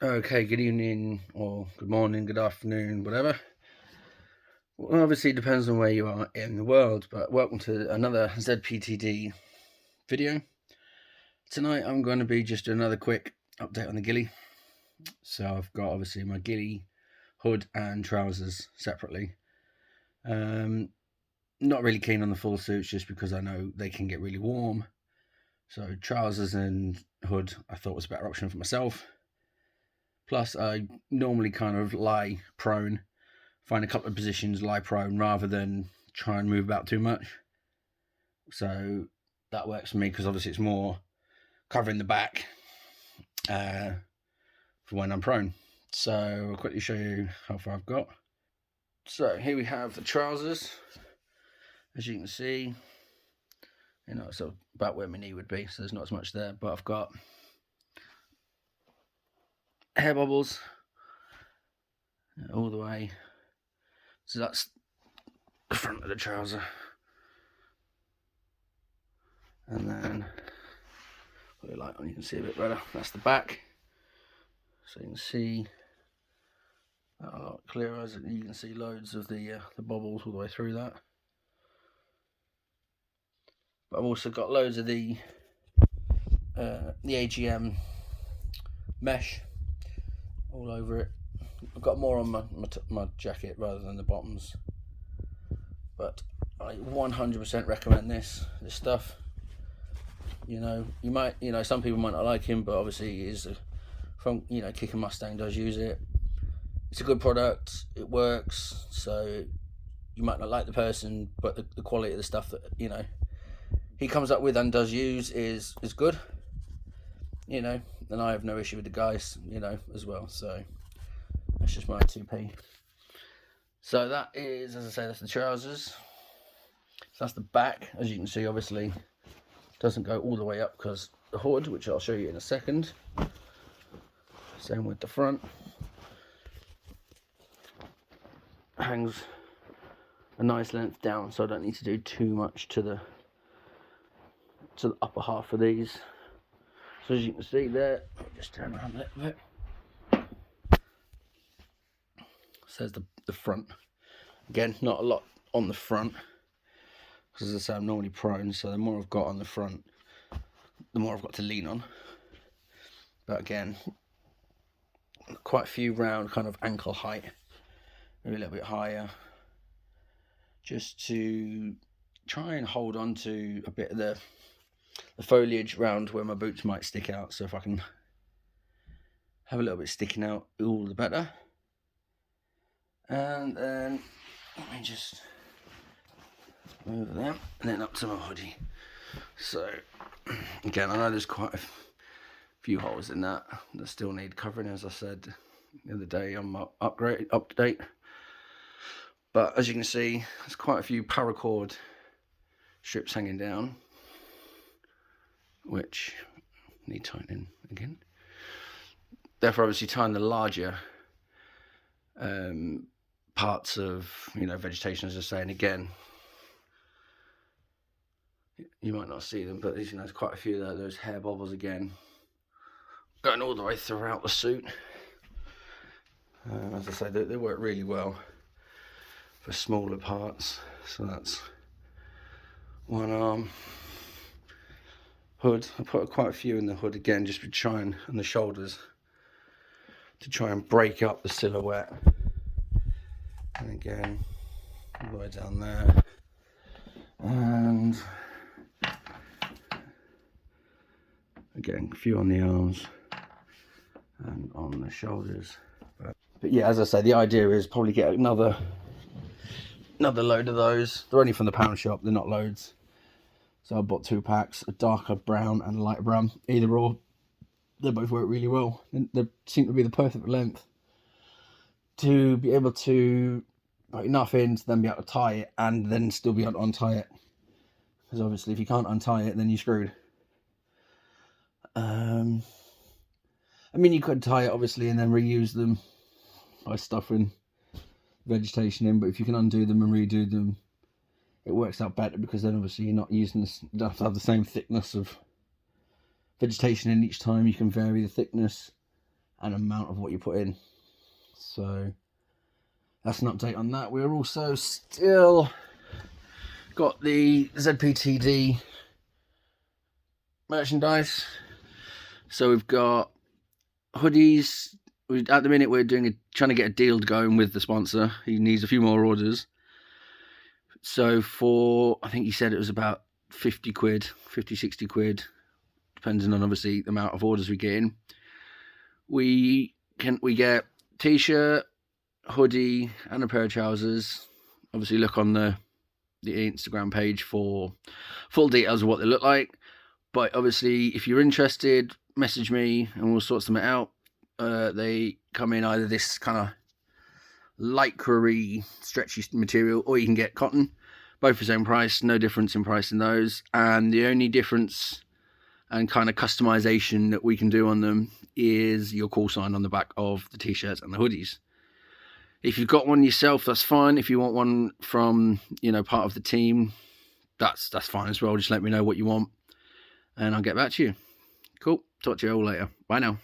Okay, good evening, or good morning, good afternoon, whatever. Well, obviously, it depends on where you are in the world, but welcome to another ZPTD video. Tonight, I'm going to be just doing another quick update on the ghillie. So, I've got obviously my ghillie hood and trousers separately. Not really keen on the full suits just because I know they can get really warm. So, trousers and hood I thought was a better option for myself. Plus, I normally kind of lie prone, find a couple of positions, lie prone, rather than try and move about too much. So that works for me because obviously it's more covering the back for when I'm prone. So I'll quickly show you how far I've got. So here we have the trousers. As you can see, it's about where my knee would be, so there's not as much there, but I've got hair bobbles all the way. So that's the front of the trouser. And then put a light on, you can see a bit better. That's the back. So you can see that a lot clearer. As you can see loads of the bobbles all the way through that. But I've also got loads of the AGM mesh all over it. I've got more on my jacket rather than the bottoms, but I 100% recommend this stuff. You might, some people might not like him, but obviously he is from, Kick and Mustang does use it. It's a good product, it works, so you might not like the person, but the quality of the stuff that, he comes up with and does use is good. And I have no issue with the guys, as well. So that's just my 2p. So that is, as I say, that's the trousers. So that's the back. As you can see, obviously, doesn't go all the way up because the hood, which I'll show you in a second. Same with the front. Hangs a nice length down, so I don't need to do too much to the upper half of these. So as you can see there, I'll just turn around a little bit. Says the front. Again, not a lot on the front, because as I say, I'm normally prone, so the more I've got on the front, the more I've got to lean on. But again, quite a few round kind of ankle height, maybe a little bit higher, just to try and hold on to a bit of the foliage round where my boots might stick out. So if I can have a little bit sticking out, all the better. And then let me just move them, and then up to my hoodie. So again, I know there's quite a few holes in that still need covering, as I said the other day on my up to date. But as you can see, there's quite a few paracord strips hanging down, which need tightening again. Therefore, obviously, tying the larger parts of vegetation, as I say, and again, you might not see them, but there's quite a few there. Those hair bobbles again, going all the way throughout the suit. As I say, they work really well for smaller parts. So that's one arm. Hood, I put quite a few in the hood again, just to try and the shoulders, to try and break up the silhouette. And again, all the way down there. And again, a few on the arms and on the shoulders. But yeah, as I say, the idea is probably get another load of those. They're only from the pound shop, they're not loads. So I bought 2 packs, a darker brown and a lighter brown. Either or, they both work really well. They seem to be the perfect length to be able to put enough in to then be able to tie it and then still be able to untie it. Because obviously if you can't untie it, then you're screwed. I mean, you could tie it obviously and then reuse them by stuffing vegetation in, but if you can undo them and redo them, it works out better, because then obviously you're not using this, you don't have to have the same thickness of vegetation in each time. You can vary the thickness and amount of what you put in. So that's an update on that. We're also still got the ZPTD merchandise. So we've got hoodies. At the minute we're trying to get a deal going with the sponsor. He needs a few more orders. So for, I think he said it was about 50 quid, 50, 60 quid, depending on obviously the amount of orders we get in. We get t-shirt, hoodie, and a pair of trousers. Obviously look on the Instagram page for full details of what they look like. But obviously if you're interested, message me and we'll sort something out. They come in either this kind of lycra-y, stretchy material, or you can get cotton. Both the same price, no difference in price in those. And the only difference and kind of customization that we can do on them is your call sign on the back of the t-shirts and the hoodies. If you've got one yourself, that's fine. If you want one from, part of the team, that's fine as well. Just let me know what you want and I'll get back to you. Cool. Talk to you all later. Bye now.